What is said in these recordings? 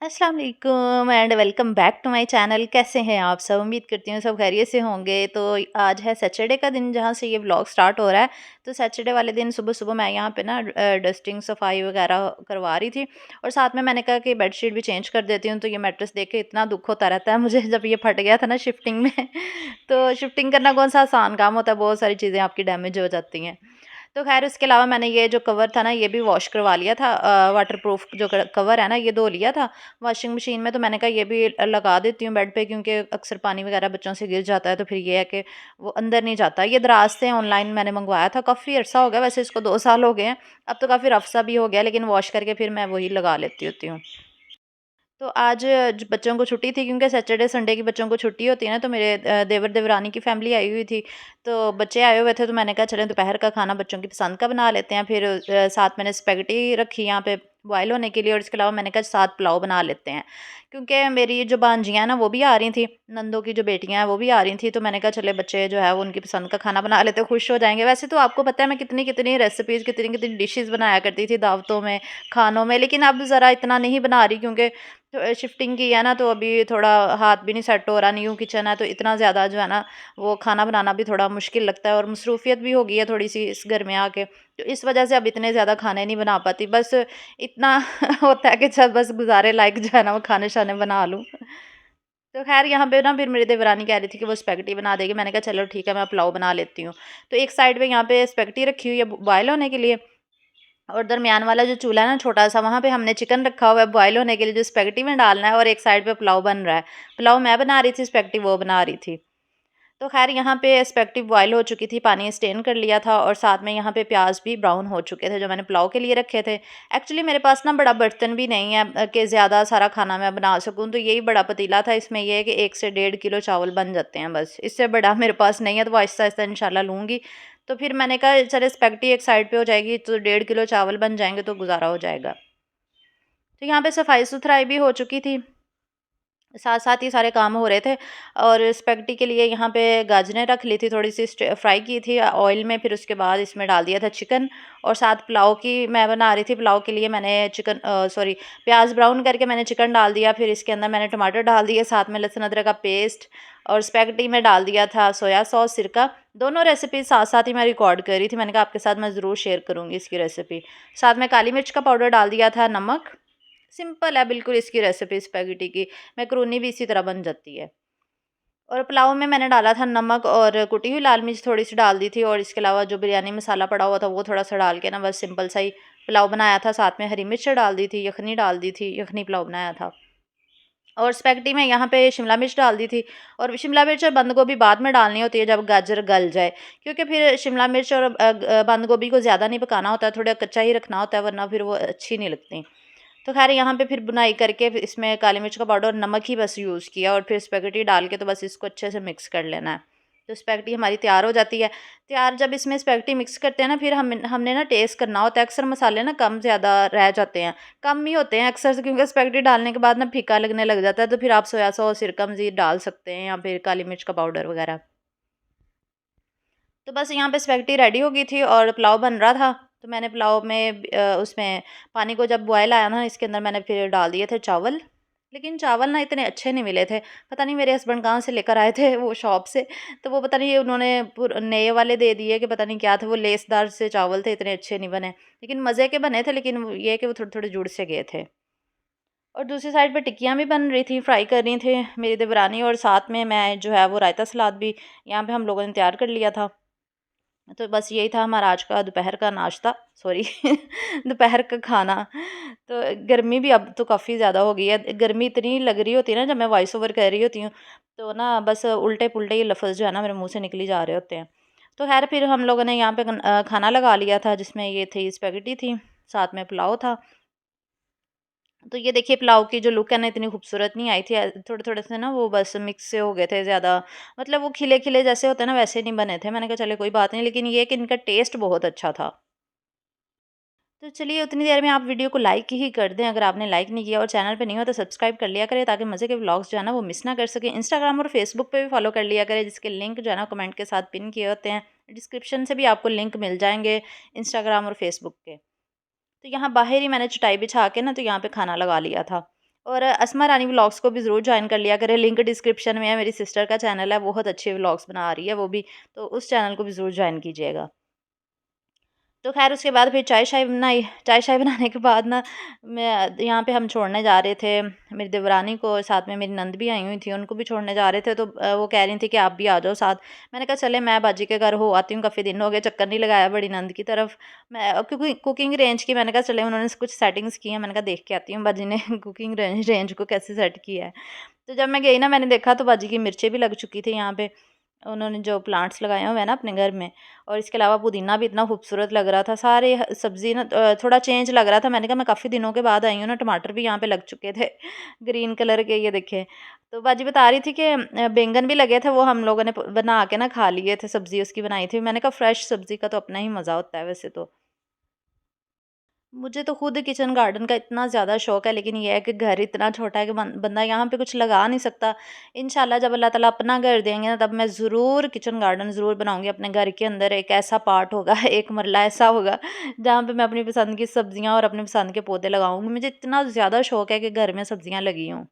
अस्सलाम वालेकुम and welcome back to my channel. कैसे हैं आप सब? उम्मीद करती हूँ सब खैरियत से होंगे। तो आज है सैटरडे का दिन जहाँ से ये व्लॉग स्टार्ट हो रहा है। तो सैटरडे वाले दिन सुबह-सुबह मैं यहाँ पे ना डस्टिंग सफाई वगैरह करवा रही थी और साथ में मैंने कहा कि बेडशीट भी चेंज कर देती हूँ। तो ये मैट्रेस देख के इतना दुःख होता रहता है मुझे जब ये फट गया था ना शिफ्टिंग में तो शिफ्टिंग करना कौन-सा आसान काम होता है, बहुत सारी चीज़ें आपकी डैमेज हो जाती हैं। तो ख़ैर उसके अलावा मैंने ये जो कवर था ना ये भी वॉश करवा लिया था। वाटरप्रूफ जो कवर है ना ये धो लिया था वॉशिंग मशीन में। तो मैंने कहा ये भी लगा देती हूँ बेड पे, क्योंकि अक्सर पानी वगैरह बच्चों से गिर जाता है तो फिर ये है कि वो अंदर नहीं जाता। ये दराज से ऑनलाइन मैंने मंगवाया था, काफ़ी अर्सा हो गया, वैसे इसको 2 साल हो गए हैं। अब तो काफ़ी रफ सा भी हो गया, लेकिन वॉश करके फिर मैं वही लगा लेती होती हूँ। तो आज बच्चों को छुट्टी थी, क्योंकि सैटरडे संडे की बच्चों को छुट्टी होती है ना। तो मेरे देवर देवरानी की फैमिली आई हुई थी, तो बच्चे आए हुए थे। तो मैंने कहा चलें दोपहर का खाना बच्चों की पसंद का बना लेते हैं। फिर साथ मैंने स्पेगेटी रखी यहाँ पे बॉयल होने के लिए, और इसके अलावा मैंने कहा साथ पुलाव बना लेते हैं, क्योंकि मेरी जो भांजियाँ हैं ना वो भी आ रही थी, नंदों की जो बेटियाँ हैं वो भी आ रही थी। तो मैंने कहा चले बच्चे जो है वो उनकी पसंद का खाना बना लेते, खुश हो जाएंगे। वैसे तो आपको पता है मैं कितनी कितनी रेसिपीज़ कितनी कितनी डिशेज़ बनाया करती थी दावतों में, खानों में, लेकिन अब ज़रा इतना नहीं बना रही, क्योंकि तो शिफ्टिंग की है ना, तो अभी थोड़ा हाथ भी नहीं सेट हो रहा। न्यू किचन है तो इतना ज़्यादा जो है ना वो खाना बनाना भी थोड़ा मुश्किल लगता है, और मसरूफियत भी हो गई है थोड़ी सी इस घर में आके। तो इस वजह से अब इतने ज़्यादा खाने नहीं बना पाती, बस इतना होता है कि चल बस गुजारे लायक जो है ना वो खाने शाने बना लूँ। तो खैर यहाँ पे ना फिर मेरी देवरानी कह रही थी कि वो स्पेगेटी बना देगी। मैंने कहा चलो ठीक है मैं पुलाव बना लेती हूँ। तो एक साइड पे यहाँ पे स्पेगेटी रखी हुई है बॉयल होने के लिए, और दरमियान वाला जो चूल्हा है ना छोटा-सा, वहाँ पे हमने चिकन रखा हुआ है बॉयल होने के लिए, जो स्पेगेटी में डालना है, और एक साइड पे पुलाव बन रहा है। पुलाव मैं बना रही थी, स्पेगेटी वो बना रही थी। तो ख़ैर यहाँ पे स्पेगेटी बॉयल हो चुकी थी, पानी स्टेन कर लिया था, और साथ में यहाँ पे प्याज़ भी ब्राउन हो चुके थे जो मैंने पुलाव के लिए रखे थे। एक्चुअली मेरे पास ना बड़ा बर्तन भी नहीं है कि ज़्यादा सारा खाना मैं बना सकूँ, तो यही बड़ा पतीला था। इसमें ये है कि 1 से 1.5 किलो चावल बन जाते हैं बस, इससे बड़ा मेरे पास नहीं है। तो वो आहिस्ता-आहिस्ता इंशाल्लाह लूँगी। तो फिर मैंने कहा चलो स्पेगेटी एक साइड पे हो जाएगी तो 1.5 किलो चावल बन जाएँगे तो गुज़ारा हो जाएगा। तो यहाँ पे सफाई-सुथराई भी हो चुकी थी। साथ-साथ ही सारे काम हो रहे थे, और स्पेगेटी के लिए यहाँ पे गाजरें रख ली थी, थोड़ी-सी फ्राई की थी ऑयल में। फिर उसके बाद इसमें डाल दिया था चिकन, और साथ पुलाव की मैं बना रही थी। पुलाव के लिए मैंने सॉरी प्याज़ ब्राउन करके मैंने चिकन डाल दिया, फिर इसके अंदर मैंने टमाटर डाल दिए, साथ में लहसुन अदरक का पेस्ट, और स्पेगेटी में डाल दिया था सोया सॉस, सिरका। दोनों रेसिपी साथ-साथ ही मैं रिकॉर्ड कर रही थी। मैंने कहा आपके साथ मैं ज़रूर शेयर करूँगी इसकी रेसिपी। साथ में काली मिर्च का पाउडर डाल दिया था, नमक। सिंपल है बिल्कुल इसकी रेसिपी स्पेगेटी की। मैकरोनी भी इसी तरह बन जाती है। और पुलाव में मैंने डाला था नमक, और कुटी हुई लाल मिर्च थोड़ी-सी डाल दी थी, और इसके अलावा जो बिरयानी मसाला पड़ा हुआ था वो थोड़ा-सा डाल के ना बस सिंपल सा ही पुलाव बनाया था। साथ में हरी मिर्च डाल दी थी, यखनी डाल दी थी, यखनी पुलाव बनाया था। और स्पेगेटी में यहाँ पे शिमला मिर्च डाल दी थी, और शिमला मिर्च और बंद गोभी बाद में डालनी होती है जब गाजर गल जाए, क्योंकि फिर शिमला मिर्च और बंद गोभी को ज़्यादा नहीं पकाना होता है, थोड़ा कच्चा ही रखना होता है, वरना फिर वो अच्छी नहीं लगती। तो ख़ैर यहाँ पे फिर बुनाई करके फिर इसमें काली मिर्च का पाउडर और नमक ही बस यूज़ किया, और फिर स्पेगेटी डाल के तो बस इसको अच्छे से मिक्स कर लेना है। तो स्पेगेटी हमारी तैयार हो जाती है। तैयार जब इसमें स्पेगेटी मिक्स करते हैं ना, फिर हमने ना टेस्ट करना होता है। अक्सर मसाले ना कम ज़्यादा रह जाते हैं, कम ही होते हैं अक्सर से, क्योंकि स्पेगेटी डालने के बाद ना फीका लगने लग जाता है। तो फिर आप सोया सॉस, सिरका मज़ीद डाल सकते हैं, या फिर काली मिर्च का पाउडर वग़ैरह। तो बस यहाँ पे स्पेगेटी रेडी हो गई थी और पुलाव बन रहा था। तो मैंने पुलाव में उसमें पानी को जब बॉयल आया ना, इसके अंदर मैंने फिर डाल दिए थे चावल। लेकिन चावल ना इतने अच्छे नहीं मिले थे। पता नहीं मेरे हस्बैंड कहाँ से लेकर आए थे वो शॉप से। तो वो पता नहीं उन्होंने नए वाले दे दिए कि पता नहीं क्या थे, वो लेसदार से चावल थे, इतने अच्छे नहीं बने। लेकिन मज़े के बने थे, लेकिन ये है कि वो थोड़े-थोड़े जुड़ से गए थे। और दूसरी साइड पे टिक्कियाँ भी बन रही थी, फ्राई कर रही थी मेरी देवरानी, और साथ में मैं जो है वो रायता सलाद भी यहाँ पे हम लोगों ने तैयार कर लिया था। तो बस यही था हमारा आज का दोपहर का नाश्ता, सॉरी दोपहर का खाना। तो गर्मी भी अब तो काफ़ी ज़्यादा हो गई है। गर्मी इतनी लग रही होती है ना जब मैं वॉइस ओवर कर रही होती हूँ, तो ना बस उल्टे-पुल्टे ये लफ़्ज़ जो है ना मेरे मुँह से निकल ही जा रहे होते हैं। तो ख़ैर फिर हम लोगों ने यहाँ पे खाना लगा लिया था, जिसमें ये थी स्पेगेटी थी, साथ में पुलाव था। तो ये देखिए पुलाव की जो लुक है ना इतनी खूबसूरत नहीं आई थी। थोड़े-थोड़े से ना वो बस मिक्स से हो गए थे ज़्यादा, मतलब वो खिले-खिले जैसे होते हैं ना वैसे नहीं बने थे। मैंने कहा चलिए कोई बात नहीं, लेकिन ये है कि इनका टेस्ट बहुत अच्छा था। तो चलिए उतनी देर में आप वीडियो को लाइक ही कर दें अगर आपने लाइक नहीं किया, और चैनल पे नहीं हो तो सब्सक्राइब कर लिया करें, ताकि मज़े के व्लॉग्स जो है ना वो मिस ना कर सकें। इंस्टाग्राम और फेसबुक पे भी फॉलो कर लिया करें, जिसके लिंक जो है ना कमेंट के साथ पिन किए होते हैं। डिस्क्रिप्शन से भी आपको लिंक मिल जाएँगे इंस्टाग्राम और फेसबुक के। तो यहाँ बाहर ही मैंने चटाई बिछा के ना तो यहाँ पे खाना लगा लिया था। और अस्मा रानी व्लॉग्स को भी ज़रूर जॉइन कर लिया करें, लिंक डिस्क्रिप्शन में है। मेरी सिस्टर का चैनल है, बहुत अच्छे व्लॉग्स बना रही है वो भी, तो उस चैनल को भी ज़रूर जॉइन कीजिएगा। तो ख़ैर उसके बाद फिर चाय-शाय बनाई। चाय-शाय बनाने के बाद ना मैं यहाँ पे हम छोड़ने जा रहे थे मेरी देवरानी को, साथ में मेरी नंद भी आई हुई थी, उनको भी छोड़ने जा रहे थे। तो वो कह रही थी कि आप भी आ जाओ साथ। मैंने कहा चले मैं बाजी के घर हो आती हूँ, काफ़ी दिन हो गए चक्कर नहीं लगाया बड़ी नंद की तरफ। मैं क्योंकि कुकिंग रेंज की मैंने कहा चले उन्होंने कुछ सेटिंग्स की हैं, मैंने कहा देख के आती हूँ बाजी ने कुकिंग रेंज रेंज को कैसे सेट किया है। तो जब मैं गई ना मैंने देखा तो बाजी की मिर्चें भी लग चुकी थी यहाँ पे। उन्होंने जो प्लांट्स लगाए हुए हैं ना अपने घर में, और इसके अलावा पुदीना भी इतना खूबसूरत लग रहा था। सारे सब्ज़ी ना थोड़ा चेंज लग रहा था। मैंने कहा मैं काफ़ी दिनों के बाद आई हूँ ना, टमाटर भी यहाँ पे लग चुके थे ग्रीन कलर के, ये देखें। तो बाजी बता रही थी कि बैंगन भी लगे थे, वो हम लोगों ने बना के ना खा लिए थे, सब्ज़ी उसकी बनाई थी। मैंने कहा फ्रेश सब्ज़ी का तो अपना ही मज़ा होता है वैसे तो। मुझे तो खुद किचन गार्डन का इतना ज़्यादा शौक है, लेकिन ये है कि घर इतना छोटा है कि बंदा यहाँ पे कुछ लगा नहीं सकता। इंशाल्लाह जब अल्लाह ताला अपना घर देंगे ना, तब मैं ज़रूर किचन गार्डन ज़रूर बनाऊँगी अपने घर के अंदर। एक ऐसा पार्ट होगा एक मरला ऐसा होगा जहाँ पे मैं अपनी पसंद की सब्जियाँ और अपनी पसंद के पौधे लगाऊँगी। मुझे इतना ज़्यादा शौक है कि घर में सब्जियाँ लगी हों।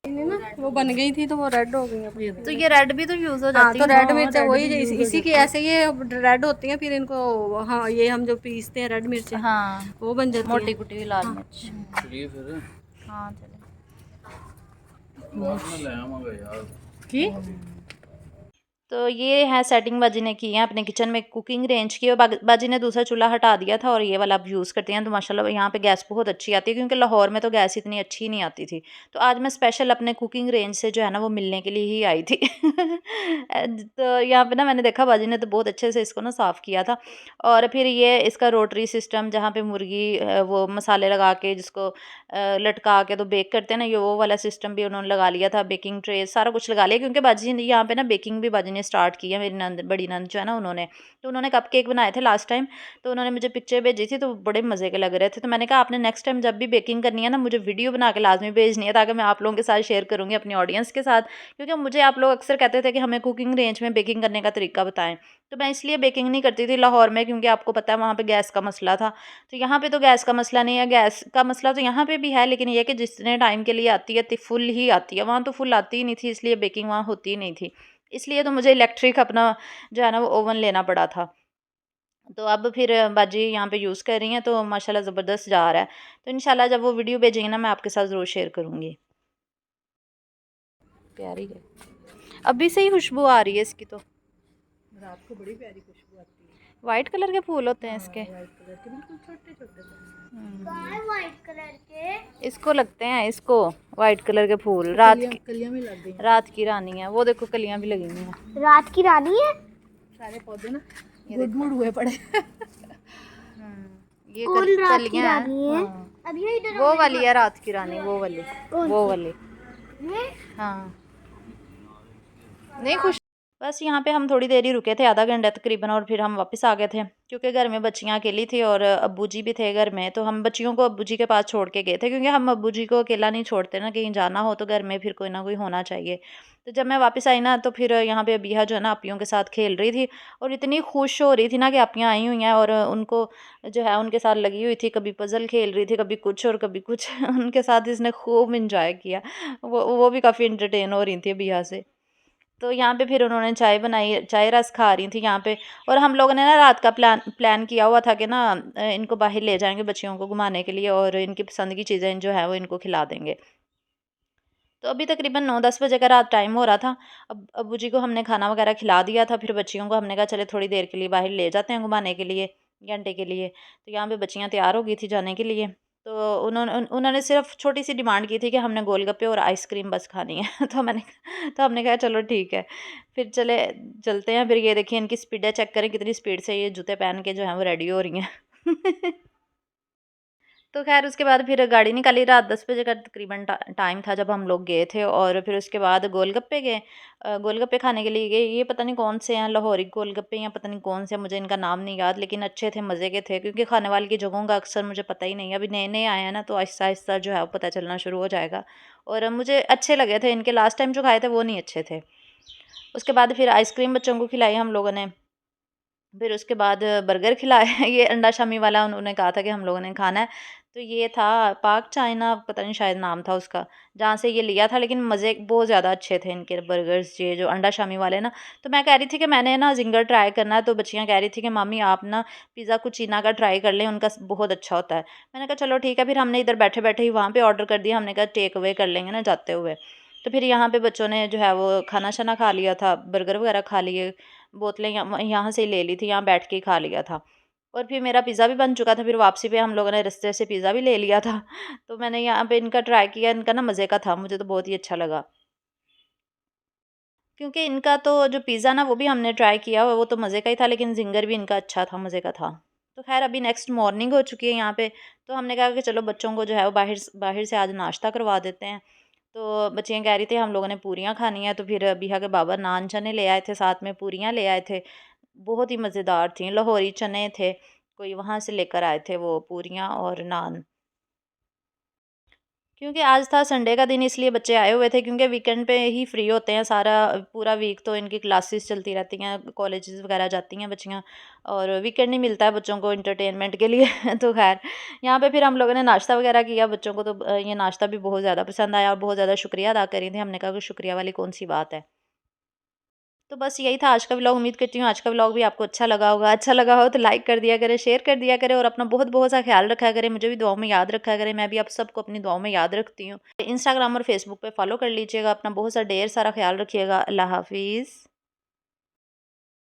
ना वो बन गई थी तो वो रेड हो गई अब ये तो ये रेड भी तो यूज़ हो हाँ जाती तो है। रेड मिर्च वही इसी की ऐसे ये रेड होती हैं, फिर इनको हाँ ये हम जो पीसते हैं रेड मिर्चें हाँ, वो बन जाती मोटी हैं। कुटी हुई लाल हाँ मिर्च। चलिए फिर हाँ चले। रात में ले आवांगा यार। की तो ये है सेटिंग बाजी ने की है अपने किचन में कुकिंग रेंज की, और बाजी ने दूसरा चूल्हा हटा दिया था और ये वाला अब यूज़ करते हैं। तो माशाल्लाह यहाँ पे गैस बहुत अच्छी आती है, क्योंकि लाहौर में तो गैस इतनी अच्छी नहीं आती थी। तो आज मैं स्पेशल अपने कुकिंग रेंज से जो है ना वो मिलने के लिए ही आई थी तो यहाँ पे ना मैंने देखा बाजी ने तो बहुत अच्छे से इसको ना साफ़ किया था। और फिर ये इसका रोटरी सिस्टम जहाँ पे मुर्गी वो मसाले लगा के जिसको लटका के तो बेक करते हैं ना, ये वो वाला सिस्टम भी उन्होंने लगा लिया था। बेकिंग ट्रे सारा कुछ लगा लिया, क्योंकि बाजी ने यहाँ पे ना बेकिंग भी बाजी ने स्टार्ट की है। मेरी नंद बड़ी नंद जो है ना उन्होंने, तो उन्होंने कपकेक बनाए थे लास्ट टाइम। तो उन्होंने मुझे पिक्चर भेजी थी, तो बड़े मज़े के लग रहे थे। तो मैंने कहा आपने नेक्स्ट टाइम जब भी बेकिंग करनी है ना, मुझे वीडियो बना के लाजमी भेजनी है, ताकि मैं आप लोगों के साथ शेयर करूँगी अपनी ऑडियंस के साथ। क्योंकि मुझे आप लोग अक्सर कहते थे कि हमें कुकिंग रेंज में बेकिंग करने का तरीका बताएं। तो मैं इसलिए बेकिंग नहीं करती थी लाहौर में, क्योंकि आपको पता है वहाँ पे गैस का मसला था। तो यहाँ पे तो गैस का मसला नहीं है, गैस का मसला तो यहाँ पे भी है, लेकिन ये है कि जितने टाइम के लिए आती है तो फुल ही आती है। वहाँ तो फुल आती ही नहीं थी, इसलिए बेकिंग वहाँ होती ही नहीं थी। इसलिए तो मुझे इलेक्ट्रिक अपना जो है ना वो ओवन लेना पड़ा था। तो अब फिर बाजी यहाँ पे यूज़ कर रही हैं, तो माशाल्लाह ज़बरदस्त जा रहा है। तो इंशाल्लाह जब वो वीडियो भेजेंगे ना, मैं आपके साथ ज़रूर शेयर करूँगी। प्यारी है, अभी से ही खुशबू आ रही है इसकी तो। रात को बड़ी प्यारी खुशबू आती है। वाइट कलर के फूल होते हैं इसके। व्हाइट कलर के बिल्कुल छोटे छोटे व्हाइट कलर के इसको लगते हैं, इसको वाइट कलर के फूल रात की, कलियां में लग गई हैं। रात की रानी है वो। देखो कलियां भी लगी हुई हैं। रात की रानी है। सारे पौधे ना गुड़ गुड़ हुए पड़े ये कौन रात की कलियां हैं। रानी है? हाँ। अब ये इधर वो वाली है रात की रानी, वो वाली, वो वाली। ये हाँ नहीं खुश। बस यहाँ पे हम थोड़ी देर ही रुके थे, आधा घंटा तकरीबन, और फिर हम वापस आ गए थे, क्योंकि घर में बच्चियाँ अकेली थी और अब्बू जी भी थे घर में। तो हम बच्चियों को अब्बू जी के पास छोड़ के गए थे, क्योंकि हम अब्बू जी को अकेला नहीं छोड़ते ना, कहीं जाना हो तो घर में फिर कोई ना कोई होना चाहिए। तो जब मैं वापस आई ना, तो फिर यहाँ पे अबिया जो है ना अपियों के साथ खेल रही थी, और इतनी खुश हो रही थी ना कि अपियाँ आई हुई हैं, और उनको जो है उनके साथ लगी हुई थी। कभी पज़ल खेल रही थी, कभी कुछ और कभी कुछ उनके साथ इसने खूब इंजॉय किया। वो भी काफ़ी इंटरटेन हो रही थी अबिया से। तो यहाँ पे फिर उन्होंने चाय बनाई, चाय रस खा रही थी यहाँ पे। और हम लोगों ने ना रात का प्लान किया हुआ था कि ना इनको बाहर ले जाएंगे बच्चियों को घुमाने के लिए, और इनकी पसंद की चीज़ें जो है वो इनको खिला देंगे। तो अभी तकरीबन 9-10 बजे का रात टाइम हो रहा था। अब अब्बू जी को हमने खाना वगैरह खिला दिया था, फिर बच्चियों को हमने कहा चले थोड़ी देर के लिए बाहर ले जाते हैं घुमाने के लिए, घंटे के लिए। तो यहाँ पे बच्चियाँ तैयार हो गई थी जाने के लिए। तो उन्होंने सिर्फ छोटी सी डिमांड की थी कि हमने गोलगप्पे और आइसक्रीम बस खानी है तो हमने कहा चलो ठीक है, फिर चलते हैं। फिर ये देखिए इनकी स्पीडें चेक करें कितनी स्पीड से ये जूते पहन के जो है वो रेडी हो रही हैं तो ख़ैर उसके बाद फिर गाड़ी निकाली, रात 10 बजे का तकरीबन टाइम था जब हम लोग गए थे। और फिर उसके बाद गोलगप्पे गए, गोलगप्पे खाने के लिए गए। ये पता नहीं कौन से हैं, लाहौरी गोलगप्पे या पता नहीं कौन से, मुझे इनका नाम नहीं याद, लेकिन अच्छे थे, मज़े के थे। क्योंकि खाने वाले की जगहों का अक्सर मुझे पता ही नहीं है, अभी नए नए आए हैं ना, तो आहिस्ता आहिस्ता जो है वो पता चलना शुरू हो जाएगा। और मुझे अच्छे लगे थे इनके, लास्ट टाइम जो खाए थे वो नहीं अच्छे थे। उसके बाद फिर आइसक्रीम बच्चों को खिलाई हम लोगों ने। फिर उसके बाद बर्गर खिलाया ये अंडा शामी वाला उन्होंने कहा था कि हम लोगों ने खाना है। तो ये था पाक चाइना, पता नहीं शायद नाम था उसका, जहाँ से ये लिया था। लेकिन मज़े बहुत ज़्यादा अच्छे थे इनके बर्गर्स, ये जो अंडा शामी वाले ना। तो मैं कह रही थी कि मैंने ना ज़िंगर ट्राई करना है, तो बच्चियाँ कह रही थी कि मामी आप ना पिज़्ज़ा कुचीना का ट्राई कर लें, उनका बहुत अच्छा होता है। मैंने कहा चलो ठीक है, फिर हमने इधर बैठे-बैठे ही वहाँ पे ऑर्डर कर दिया। हमने कहा टेक अवे कर लेंगे ना जाते हुए। तो फिर यहाँ पे बच्चों ने जो है वो खाना-शाना खा लिया था, बर्गर वगैरह खा लिए, बोतलें यहाँ से ही ले ली थी, यहाँ बैठ के ही खा लिया था। और फिर मेरा पिज़्ज़ा भी बन चुका था, फिर वापसी पे हम लोगों ने रास्ते से पिज़्ज़ा भी ले लिया था। तो मैंने यहाँ पे इनका ट्राई किया, इनका ना मज़े का था, मुझे तो बहुत ही अच्छा लगा। क्योंकि इनका तो जो पिज़्ज़ा ना वो भी हमने ट्राई किया, वो तो मज़े का ही था, लेकिन ज़िंगर भी इनका अच्छा था, मज़े का था। तो ख़ैर अभी नेक्स्ट मॉर्निंग हो चुकी है यहाँ पे, तो हमने कहा कि चलो बच्चों को जो है वो बाहर से आज नाश्ता करवा देते हैं। तो बच्चियाँ कह रही थी हम लोगों ने पूरियाँ खानी है, तो फिर बिहा के बाबा नान चने ले आए थे, साथ में पूरियाँ ले आए थे। बहुत ही मज़ेदार थी, लाहौरी चने थे, कोई वहाँ से लेकर आए थे वो पूरियाँ और नान। क्योंकि आज था संडे का दिन, इसलिए बच्चे आए हुए थे, क्योंकि वीकेंड पे ही फ्री होते हैं। सारा पूरा वीक तो इनकी क्लासेस चलती रहती हैं, कॉलेजेस वगैरह जाती हैं बच्चियाँ, और वीकेंड नहीं मिलता है बच्चों को इंटरटेनमेंट के लिए। तो खैर यहाँ पे फिर हम लोगों ने नाश्ता वगैरह किया। बच्चों को तो ये नाश्ता भी बहुत ज़्यादा पसंद आया और बहुत ज़्यादा शुक्रिया अदा कर रही थी। हमने कहा कि शुक्रिया वाली कौन सी बात है। तो बस यही था आज का व्लॉग। उम्मीद करती हूँ आज का व्लॉग भी आपको अच्छा लगा होगा। अच्छा लगा हो तो लाइक कर दिया करें, शेयर कर दिया करें, और अपना बहुत बहुत सा ख्याल रखा करें। मुझे भी दुआओं में याद रखा करें, मैं भी आप सबको अपनी दुआओं में याद रखती हूँ। इंस्टाग्राम और फेसबुक पे फॉलो कर लीजिएगा। अपना बहुत सा ढेर सारा ख्याल रखिएगा। अल्लाह हाफिज़।